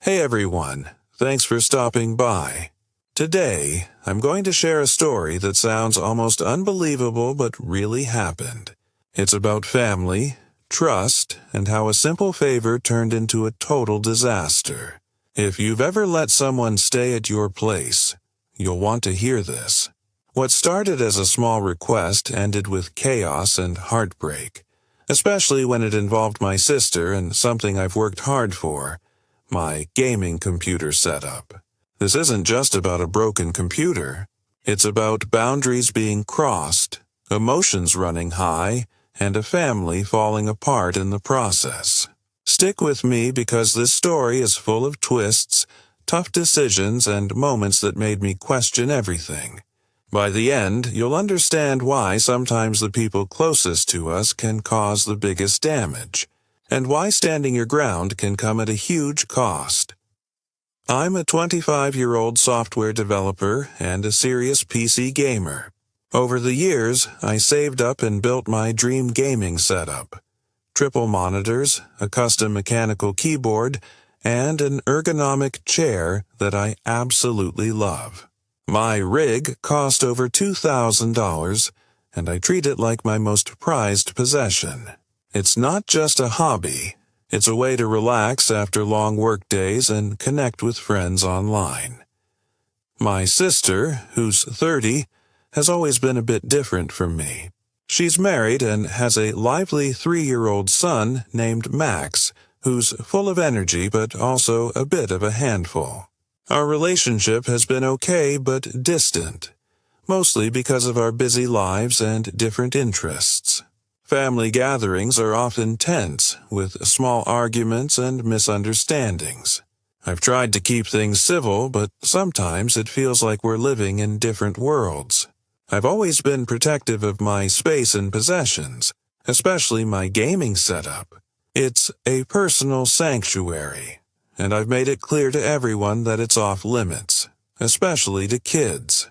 Hey everyone, thanks for stopping by. Today, I'm going to share a story that sounds almost unbelievable but really happened. It's about family, trust, and how a simple favor turned into a total disaster. If you've ever let someone stay at your place, you'll want to hear this. What started as a small request ended with chaos and heartbreak, especially when it involved my sister and something I've worked hard for. My gaming computer setup. This isn't just about a broken computer. It's about boundaries being crossed, emotions running high, and a family falling apart in the process. Stick with me because this story is full of twists, tough decisions, and moments that made me question everything. By the end, you'll understand why sometimes the people closest to us can cause the biggest damage, and why standing your ground can come at a huge cost. I'm a 25-year-old software developer and a serious PC gamer. Over the years, I saved up and built my dream gaming setup. Triple monitors, a custom mechanical keyboard, and an ergonomic chair that I absolutely love. My rig cost over $2,000, and I treat it like my most prized possession. It's not just a hobby. It's a way to relax after long work days and connect with friends online. My sister, who's 30, has always been a bit different from me. She's married and has a lively 3-year-old son named Max, who's full of energy but also a bit of a handful. Our relationship has been okay but distant, mostly because of our busy lives and different interests. Family gatherings are often tense, with small arguments and misunderstandings. I've tried to keep things civil, but sometimes it feels like we're living in different worlds. I've always been protective of my space and possessions, especially my gaming setup. It's a personal sanctuary, and I've made it clear to everyone that it's off limits, especially to kids.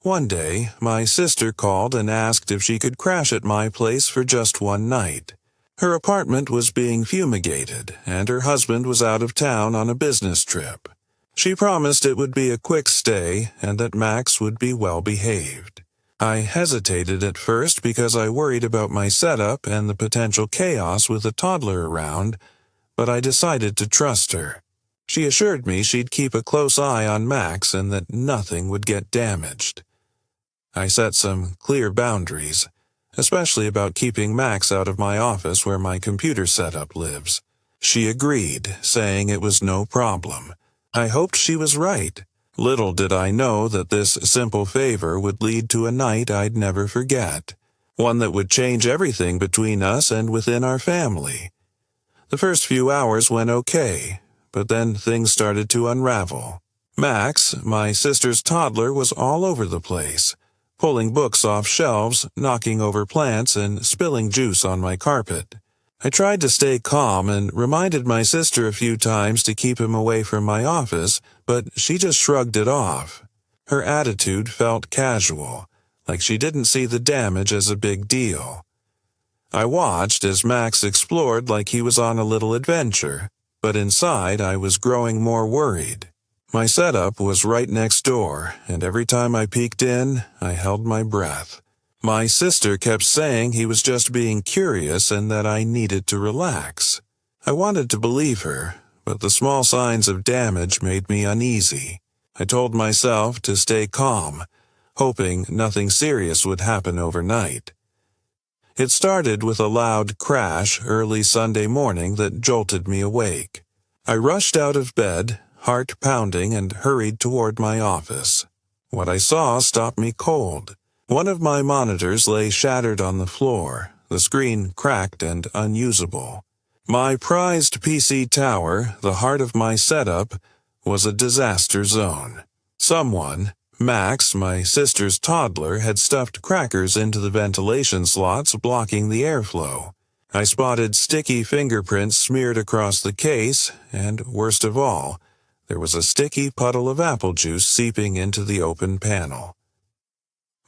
One day, my sister called and asked if she could crash at my place for just one night. Her apartment was being fumigated, and her husband was out of town on a business trip. She promised it would be a quick stay and that Max would be well behaved. I hesitated at first because I worried about my setup and the potential chaos with a toddler around, but I decided to trust her. She assured me she'd keep a close eye on Max and that nothing would get damaged. I set some clear boundaries, especially about keeping Max out of my office where my computer setup lives. She agreed, saying it was no problem. I hoped she was right. Little did I know that this simple favor would lead to a night I'd never forget, one that would change everything between us and within our family. The first few hours went okay, but then things started to unravel. Max, my sister's toddler, was all over the place, pulling books off shelves, knocking over plants, and spilling juice on my carpet. I tried to stay calm and reminded my sister a few times to keep him away from my office, but she just shrugged it off. Her attitude felt casual, like she didn't see the damage as a big deal. I watched as Max explored like he was on a little adventure, but inside I was growing more worried. My setup was right next door, and every time I peeked in, I held my breath. My sister kept saying he was just being curious and that I needed to relax. I wanted to believe her, but the small signs of damage made me uneasy. I told myself to stay calm, hoping nothing serious would happen overnight. It started with a loud crash early Sunday morning that jolted me awake. I rushed out of bed, heart pounding, and hurried toward my office. What I saw stopped me cold. One of my monitors lay shattered on the floor, the screen cracked and unusable. My prized PC tower, the heart of my setup, was a disaster zone. Someone, Max, my sister's toddler, had stuffed crackers into the ventilation slots, blocking the airflow. I spotted sticky fingerprints smeared across the case, and worst of all, there was a sticky puddle of apple juice seeping into the open panel.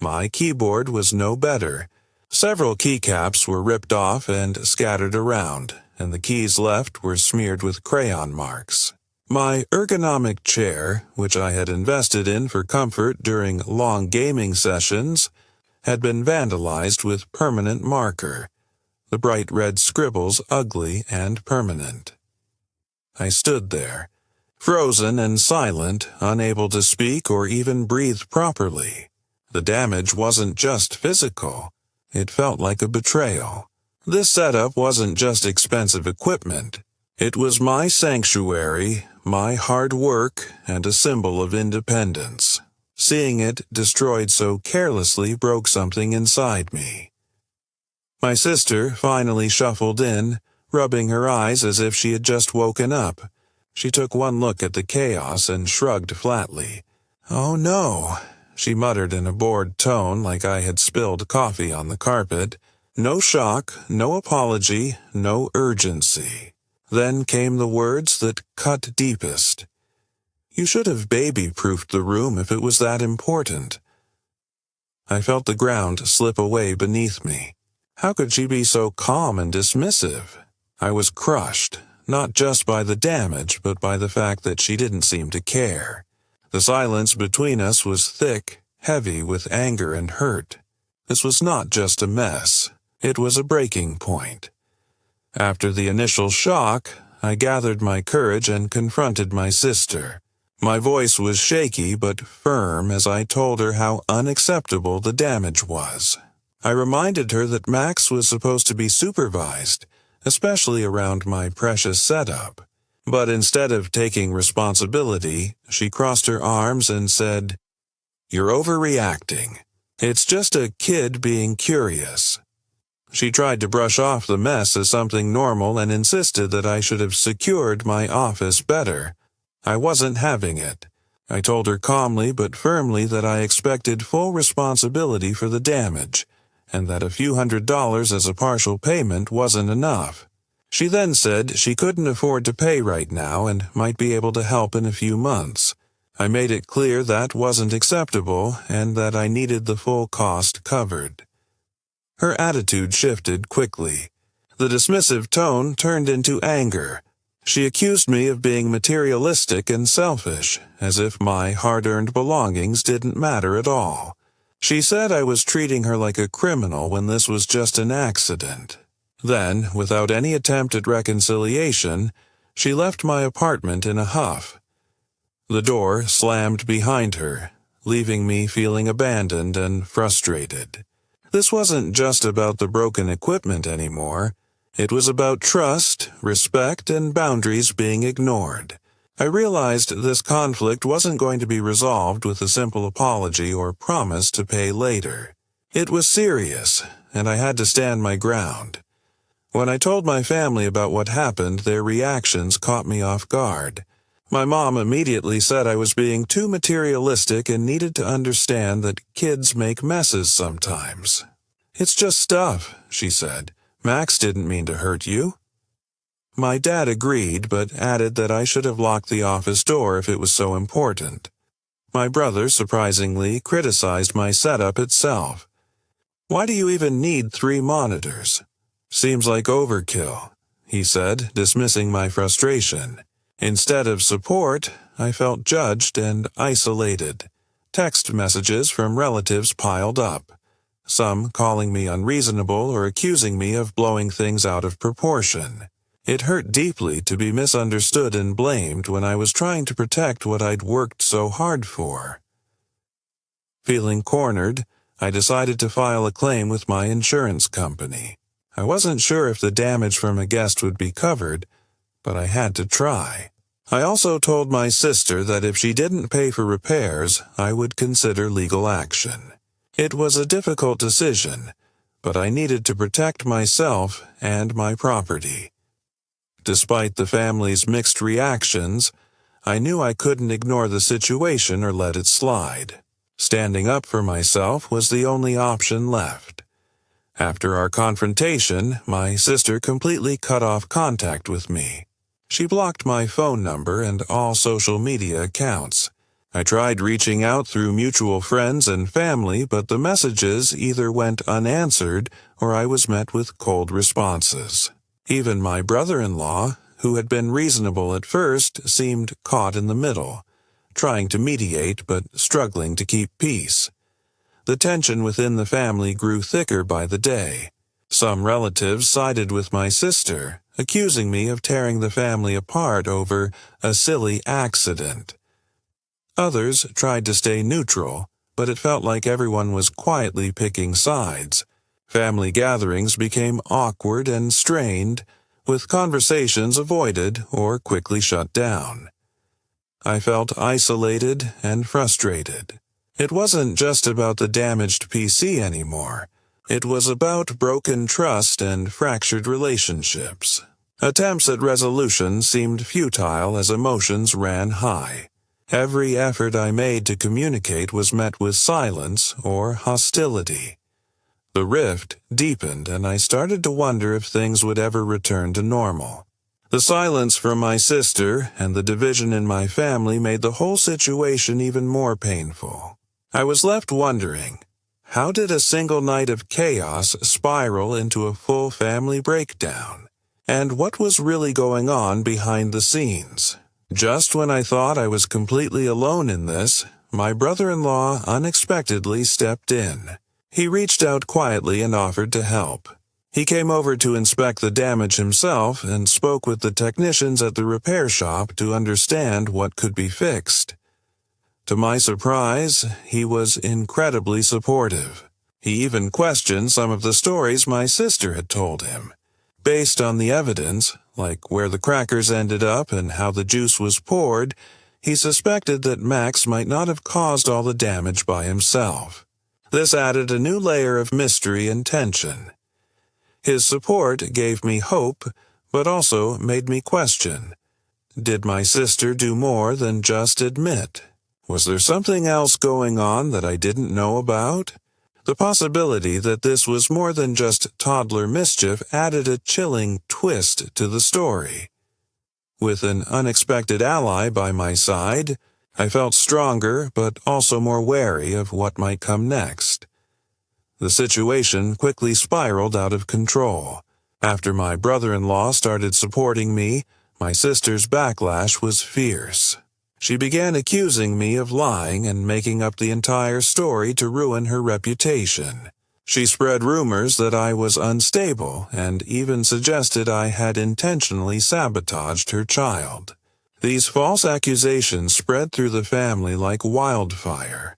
My keyboard was no better. Several keycaps were ripped off and scattered around, and the keys left were smeared with crayon marks. My ergonomic chair, which I had invested in for comfort during long gaming sessions, had been vandalized with permanent marker, the bright red scribbles ugly and permanent. I stood there, frozen and silent, unable to speak or even breathe properly. The damage wasn't just physical. It felt like a betrayal. This setup wasn't just expensive equipment. It was my sanctuary, my hard work, and a symbol of independence. Seeing it destroyed so carelessly broke something inside me. My sister finally shuffled in, rubbing her eyes as if she had just woken up. She took one look at the chaos and shrugged flatly. "Oh no," she muttered in a bored tone like I had spilled coffee on the carpet. No shock, no apology, no urgency. Then came the words that cut deepest. "You should have baby-proofed the room if it was that important." I felt the ground slip away beneath me. How could she be so calm and dismissive? I was crushed, not just by the damage, but by the fact that she didn't seem to care. The silence between us was thick, heavy with anger and hurt. This was not just a mess. It was a breaking point. After the initial shock, I gathered my courage and confronted my sister. My voice was shaky but firm as I told her how unacceptable the damage was. I reminded her that Max was supposed to be supervised, especially around my precious setup. But instead of taking responsibility, she crossed her arms and said, "You're overreacting. It's just a kid being curious." She tried to brush off the mess as something normal and insisted that I should have secured my office better. I wasn't having it. I told her calmly but firmly that I expected full responsibility for the damage, and that a few $100s as a partial payment wasn't enough. She then said she couldn't afford to pay right now and might be able to help in a few months. I made it clear that wasn't acceptable and that I needed the full cost covered. Her attitude shifted quickly. The dismissive tone turned into anger. She accused me of being materialistic and selfish, as if my hard-earned belongings didn't matter at all. She said I was treating her like a criminal when this was just an accident. Then, without any attempt at reconciliation, she left my apartment in a huff. The door slammed behind her, leaving me feeling abandoned and frustrated. This wasn't just about the broken equipment anymore. It was about trust, respect, and boundaries being ignored. I realized this conflict wasn't going to be resolved with a simple apology or promise to pay later. It was serious, and I had to stand my ground. When I told my family about what happened, their reactions caught me off guard. My mom immediately said I was being too materialistic and needed to understand that kids make messes sometimes. "It's just stuff," she said. "Max didn't mean to hurt you." My dad agreed, but added that I should have locked the office door if it was so important. My brother, surprisingly, criticized my setup itself. "Why do you even need 3 monitors? Seems like overkill," he said, dismissing my frustration. Instead of support, I felt judged and isolated. Text messages from relatives piled up, some calling me unreasonable or accusing me of blowing things out of proportion. It hurt deeply to be misunderstood and blamed when I was trying to protect what I'd worked so hard for. Feeling cornered, I decided to file a claim with my insurance company. I wasn't sure if the damage from a guest would be covered, but I had to try. I also told my sister that if she didn't pay for repairs, I would consider legal action. It was a difficult decision, but I needed to protect myself and my property. Despite the family's mixed reactions, I knew I couldn't ignore the situation or let it slide. Standing up for myself was the only option left. After our confrontation, my sister completely cut off contact with me. She blocked my phone number and all social media accounts. I tried reaching out through mutual friends and family, but the messages either went unanswered or I was met with cold responses. Even my brother-in-law, who had been reasonable at first, seemed caught in the middle, trying to mediate but struggling to keep peace. The tension within the family grew thicker by the day. Some relatives sided with my sister, accusing me of tearing the family apart over a silly accident. Others tried to stay neutral, but it felt like everyone was quietly picking sides. Family gatherings became awkward and strained, with conversations avoided or quickly shut down. I felt isolated and frustrated. It wasn't just about the damaged PC anymore. It was about broken trust and fractured relationships. Attempts at resolution seemed futile as emotions ran high. Every effort I made to communicate was met with silence or hostility. The rift deepened, and I started to wonder if things would ever return to normal. The silence from my sister and the division in my family made the whole situation even more painful. I was left wondering, how did a single night of chaos spiral into a full family breakdown? And what was really going on behind the scenes? Just when I thought I was completely alone in this, my brother-in-law unexpectedly stepped in. He reached out quietly and offered to help. He came over to inspect the damage himself and spoke with the technicians at the repair shop to understand what could be fixed. To my surprise, he was incredibly supportive. He even questioned some of the stories my sister had told him. Based on the evidence, like where the crackers ended up and how the juice was poured, he suspected that Max might not have caused all the damage by himself. This added a new layer of mystery and tension. His support gave me hope, but also made me question. Did my sister do more than just admit? Was there something else going on that I didn't know about? The possibility that this was more than just toddler mischief added a chilling twist to the story. With an unexpected ally by my side, I felt stronger but also more wary of what might come next. The situation quickly spiraled out of control. After my brother-in-law started supporting me, my sister's backlash was fierce. She began accusing me of lying and making up the entire story to ruin her reputation. She spread rumors that I was unstable and even suggested I had intentionally sabotaged her child. These false accusations spread through the family like wildfire.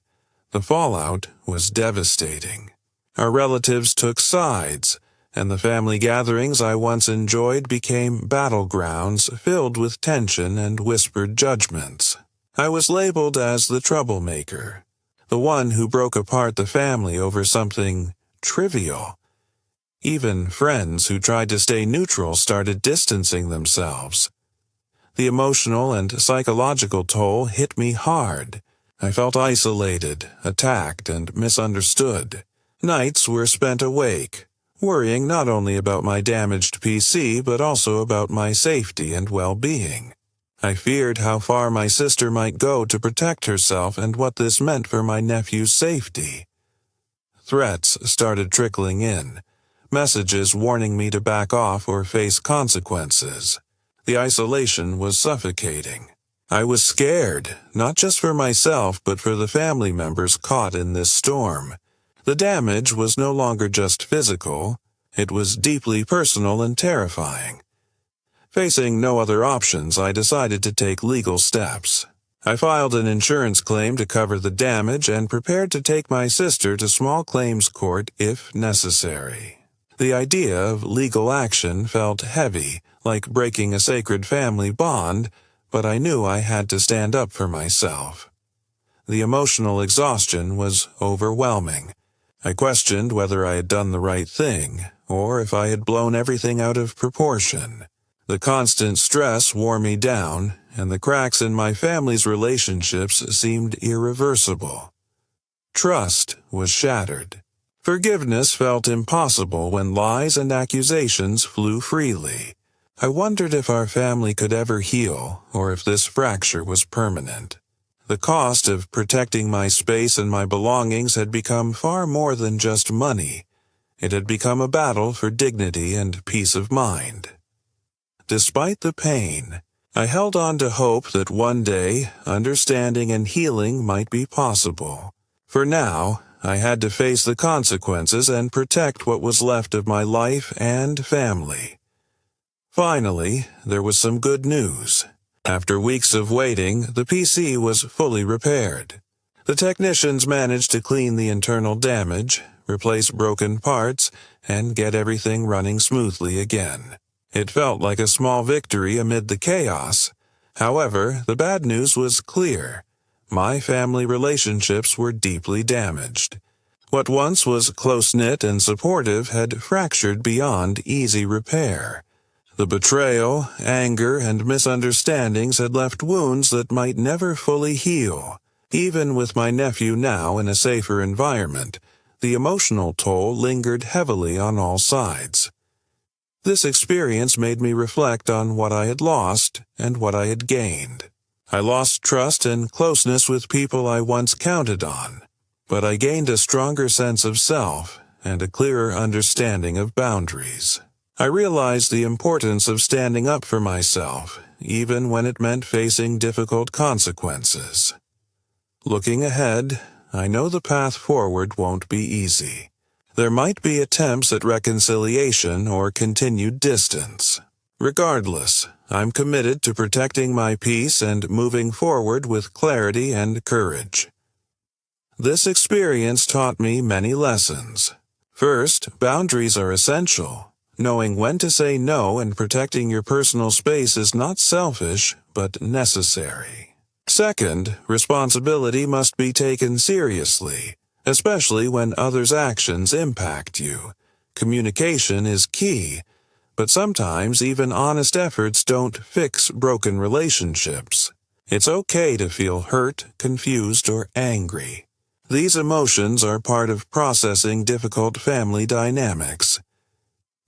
The fallout was devastating. Our relatives took sides, and the family gatherings I once enjoyed became battlegrounds filled with tension and whispered judgments. I was labeled as the troublemaker, the one who broke apart the family over something trivial. Even friends who tried to stay neutral started distancing themselves. The emotional and psychological toll hit me hard. I felt isolated, attacked, and misunderstood. Nights were spent awake, worrying not only about my damaged PC but also about my safety and well-being. I feared how far my sister might go to protect herself and what this meant for my nephew's safety. Threats started trickling in, messages warning me to back off or face consequences. The isolation was suffocating. I was scared, not just for myself but for the family members caught in this storm. The damage was no longer just physical, it was deeply personal and terrifying. Facing no other options, I decided to take legal steps. I filed an insurance claim to cover the damage and prepared to take my sister to small claims court if necessary. The idea of legal action felt heavy, like breaking a sacred family bond, but I knew I had to stand up for myself. The emotional exhaustion was overwhelming. I questioned whether I had done the right thing, or if I had blown everything out of proportion. The constant stress wore me down, and the cracks in my family's relationships seemed irreversible. Trust was shattered. Forgiveness felt impossible when lies and accusations flew freely. I wondered if our family could ever heal, or if this fracture was permanent. The cost of protecting my space and my belongings had become far more than just money. It had become a battle for dignity and peace of mind. despite the pain. I held on to hope that one day understanding and healing might be possible. For now, I had to face the consequences and protect what was left of my life and family. Finally, there was some good news. After weeks of waiting, the PC was fully repaired. The technicians managed to clean the internal damage, replace broken parts, and get everything running smoothly again. It felt like a small victory amid the chaos. However, the bad news was clear. My family relationships were deeply damaged. What once was close-knit and supportive had fractured beyond easy repair. The betrayal, anger, and misunderstandings had left wounds that might never fully heal. Even with my nephew now in a safer environment, the emotional toll lingered heavily on all sides. This experience made me reflect on what I had lost and what I had gained. I lost trust and closeness with people I once counted on, but I gained a stronger sense of self and a clearer understanding of boundaries. I realized the importance of standing up for myself, even when it meant facing difficult consequences. Looking ahead, I know the path forward won't be easy. There might be attempts at reconciliation or continued distance. Regardless, I'm committed to protecting my peace and moving forward with clarity and courage. This experience taught me many lessons. First, boundaries are essential. Knowing when to say no and protecting your personal space is not selfish, but necessary. Second, responsibility must be taken seriously, especially when others' actions impact you. Communication is key, but sometimes even honest efforts don't fix broken relationships. It's okay to feel hurt, confused, or angry. These emotions are part of processing difficult family dynamics.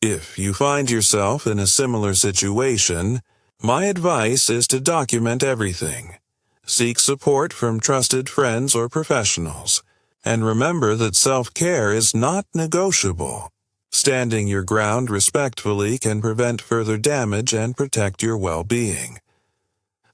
If you find yourself in a similar situation, my advice is to document everything. Seek support from trusted friends or professionals, and remember that self-care is not negotiable. Standing your ground respectfully can prevent further damage and protect your well-being.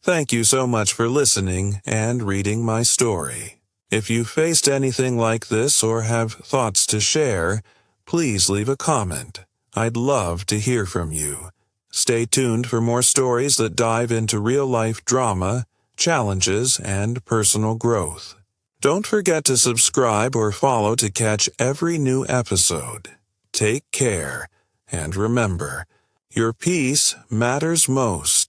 Thank you so much for listening and reading my story. If you faced anything like this or have thoughts to share, please leave a comment. I'd love to hear from you. Stay tuned for more stories that dive into real-life drama, challenges, and personal growth. Don't forget to subscribe or follow to catch every new episode. Take care, and remember, your peace matters most.